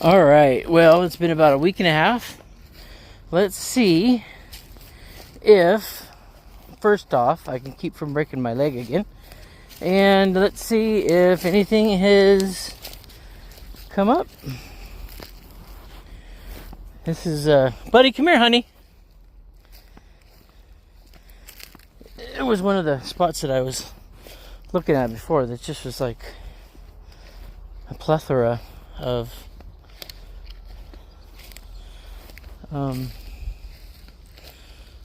All right, well, it's been about a week and a half. Let's see if, first off, I can keep from breaking my leg again. And let's see if anything has come up. This is, Buddy, come here, honey. It was one of the spots that I was looking at before that just was like a plethora of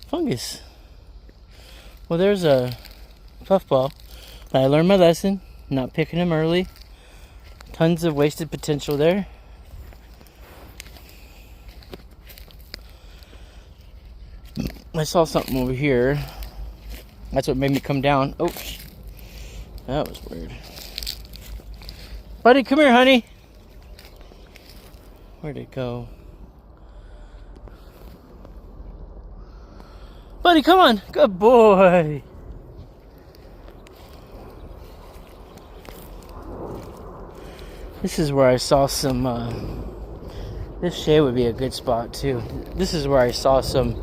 fungus. Well, there's a puffball. I learned my lesson, not picking them early. Tons of wasted potential there. I saw something over here. That's what made me come down. Oh, that was weird. Buddy, come here, honey. Where'd it go? Buddy, come on. Good boy. This is where I saw some, this shade would be a good spot too. This is where I saw some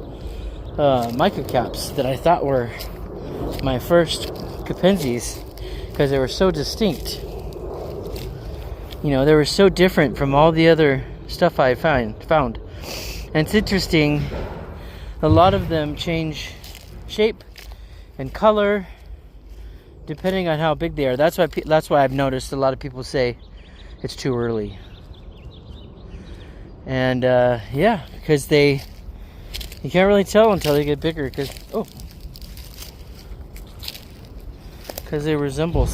microcaps that I thought were my first Capenses because they were so distinct. You know, they were so different from all the other stuff I found. And it's interesting, a lot of them change shape and color depending on how big they are. That's why I've noticed a lot of people say it's too early. And yeah, because you can't really tell until they get bigger because they resemble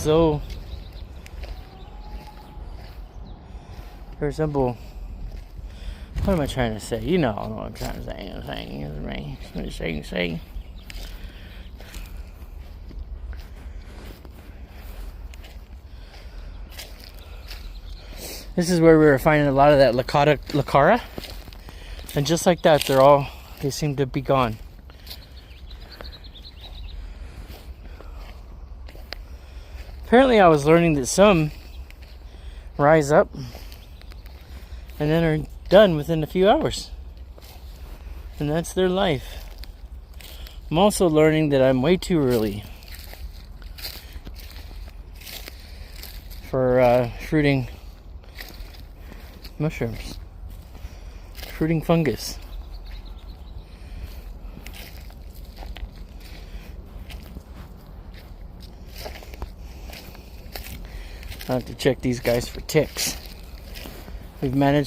what am I trying to say? You know what I'm trying to say. This is where we were finding a lot of that Leucaria. And just like that, they seem to be gone. Apparently I was learning that some rise up and then are done within a few hours. And that's their life. I'm also learning that I'm way too early for fruiting mushrooms, fruiting fungus. I have to check these guys for ticks. We've managed